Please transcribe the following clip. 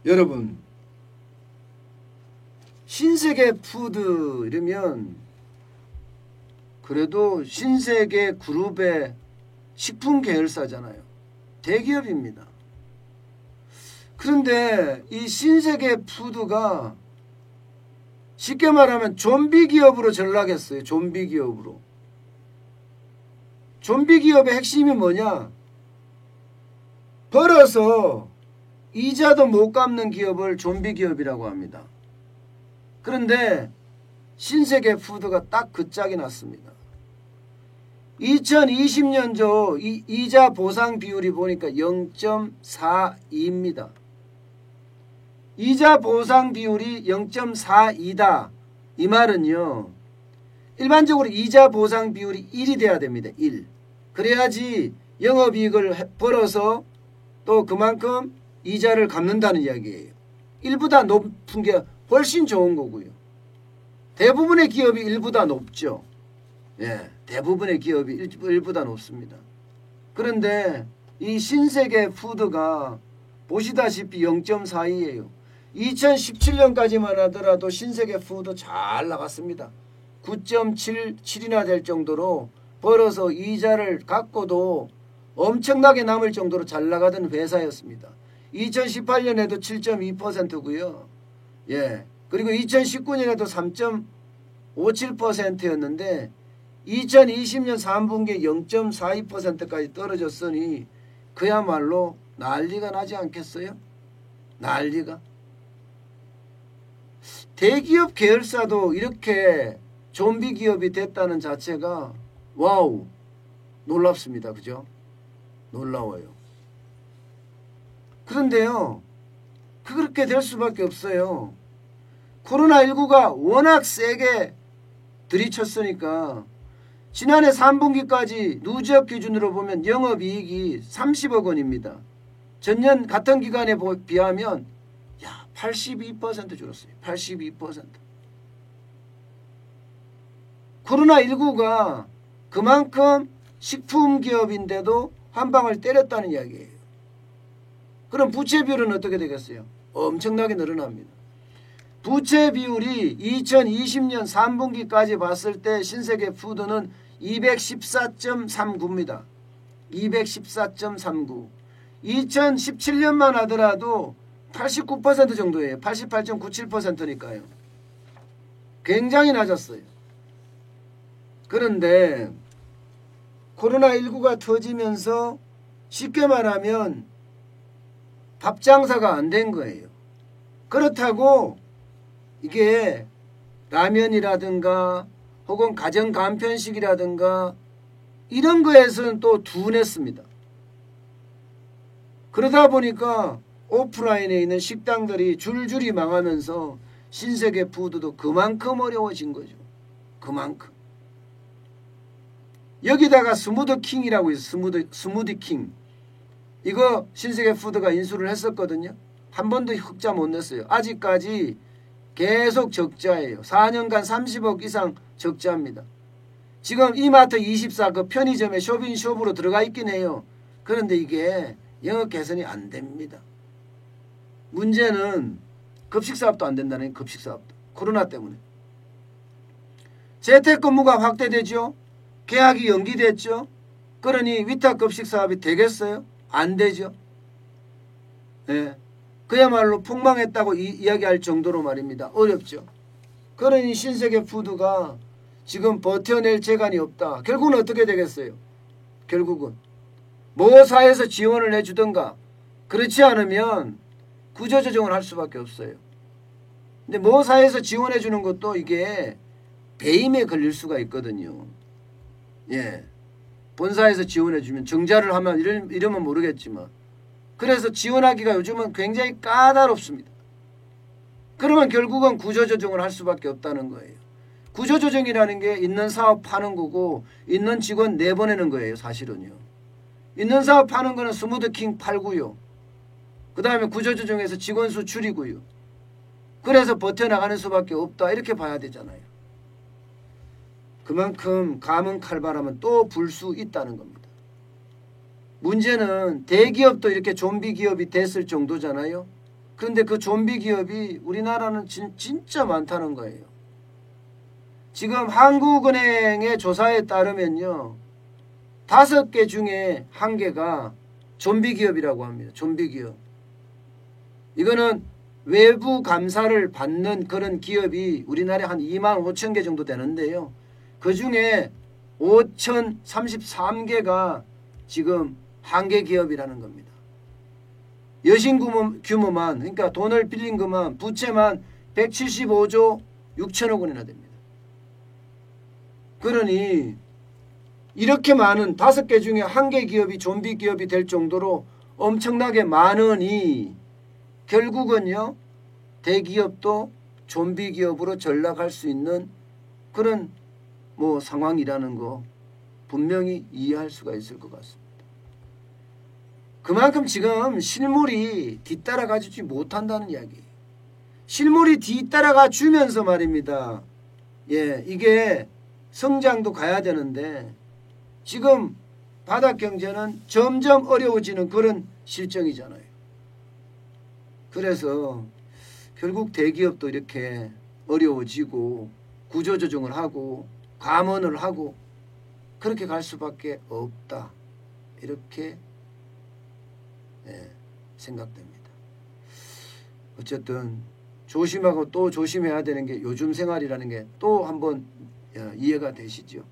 여러분, 신세계 푸드 이러면 그래도 신세계 그룹의 식품 계열사잖아요. 대기업입니다. 그런데 이 신세계 푸드가 쉽게 말하면 좀비 기업으로 전락했어요. 좀비 기업으로. 좀비 기업의 핵심이 뭐냐? 벌어서 이자도 못 갚는 기업을 좀비 기업이라고 합니다. 그런데 신세계 푸드가 딱 그 짝이 났습니다. 2020년도 이자 보상 비율이 보니까 0.42입니다. 이자 보상 비율이 0.42다. 이 말은요, 일반적으로 이자 보상 비율이 1이 돼야 됩니다. 1. 그래야지 영업이익을 벌어서 또 그만큼 이자를 갚는다는 이야기예요. 1보다 높은 게 훨씬 좋은 거고요. 대부분의 기업이 1보다 높죠. 예, 대부분의 기업이 1보다 높습니다. 그런데 이 신세계 푸드가 보시다시피 0.42예요. 2017년까지만 하더라도 신세계 푸드 잘 나갔습니다. 9.77이나 될 정도로 벌어서 이자를 갚고도 엄청나게 남을 정도로 잘 나가던 회사였습니다. 2018년에도 7.2%고요. 예. 그리고 2019년에도 3.57%였는데 2020년 3분기에 0.42%까지 떨어졌으니 그야말로 난리가 나지 않겠어요? 난리가. 대기업 계열사도 이렇게 좀비 기업이 됐다는 자체가 와우, 놀랍습니다. 그죠? 놀라워요. 그런데요, 그렇게 될 수밖에 없어요. 코로나19가 워낙 세게 들이쳤으니까 지난해 3분기까지 누적 기준으로 보면 영업이익이 30억 원입니다. 전년 같은 기간에 비하면 82% 줄었어요. 82%. 코로나19가 그만큼 식품 기업인데도 한 방을 때렸다는 이야기예요. 그럼 부채 비율은 어떻게 되겠어요? 엄청나게 늘어납니다. 부채 비율이 2020년 3분기까지 봤을 때 신세계 푸드는 214.39입니다. 214.39. 2017년만 하더라도 89% 정도예요. 88.97%니까요. 굉장히 낮았어요. 그런데 코로나19가 터지면서 쉽게 말하면 밥 장사가 안 된 거예요. 그렇다고 이게 라면이라든가 혹은 가정 간편식이라든가 이런 거에서는 또 둔했습니다. 그러다 보니까 오프라인에 있는 식당들이 줄줄이 망하면서 신세계 푸드도 그만큼 어려워진 거죠. 그만큼. 여기다가 스무드킹이라고 있어요. 스무디킹. 이거 신세계 푸드가 인수를 했었거든요. 한 번도 흑자 못 냈어요. 아직까지 계속 적자예요. 4년간 30억 이상 적자입니다. 지금 이마트 24 그 편의점에 쇼핑숍으로 들어가 있긴 해요. 그런데 이게 영업 개선이 안 됩니다. 문제는 급식사업도 안 된다는 급식사업도. 코로나 때문에. 재택근무가 확대되죠. 계약이 연기됐죠. 그러니 위탁급식사업이 되겠어요? 안 되죠. 예. 그야말로 폭망했다고 이야기할 정도로 말입니다. 어렵죠. 그러니 신세계 푸드가 지금 버텨낼 재간이 없다. 결국은 어떻게 되겠어요? 결국은 모사에서 지원을 해주던가 그렇지 않으면 구조조정을 할 수밖에 없어요. 근데 모사에서 지원해 주는 것도 이게 배임에 걸릴 수가 있거든요. 예. 본사에서 지원해 주면 정자를 하면 이러면 모르겠지만 그래서 지원하기가 요즘은 굉장히 까다롭습니다. 그러면 결국은 구조조정을 할 수밖에 없다는 거예요. 구조조정이라는 게 있는 사업 파는 거고 있는 직원 내보내는 거예요. 사실은요. 있는 사업 파는 거는 스무드킹 팔고요. 그 다음에 구조조정에서 직원 수 줄이고요. 그래서 버텨나가는 수밖에 없다. 이렇게 봐야 되잖아요. 그만큼 감은 칼바람은 또 불 수 있다는 겁니다. 문제는 대기업도 이렇게 좀비 기업이 됐을 정도잖아요. 그런데 그 좀비 기업이 우리나라는 진짜 많다는 거예요. 지금 한국은행의 조사에 따르면요, 5개 중에 1개가 좀비 기업이라고 합니다. 좀비 기업. 이거는 외부 감사를 받는 그런 기업이 우리나라에 한 2만 5천 개 정도 되는데요. 그 중에 5,033개가 지금 한계 기업이라는 겁니다. 여신 규모만, 그러니까 돈을 빌린 것만, 부채만 175조 6천억 원이나 됩니다. 그러니 이렇게 많은 5개 중에 1개 기업이 좀비 기업이 될 정도로 엄청나게 많으니 결국은요, 대기업도 좀비 기업으로 전락할 수 있는 그런 상황이라는 거 분명히 이해할 수가 있을 것 같습니다. 그만큼 지금 실물이 뒤따라가 주지 못한다는 이야기. 실물이 뒤따라가 주면서 말입니다. 예, 이게 성장도 가야 되는데 지금 바닥 경제는 점점 어려워지는 그런 실정이잖아요. 그래서 결국 대기업도 이렇게 어려워지고 구조조정을 하고 감원을 하고 그렇게 갈 수밖에 없다. 이렇게 생각됩니다. 어쨌든 조심하고 또 조심해야 되는 게 요즘 생활이라는 게 또 한번 이해가 되시죠.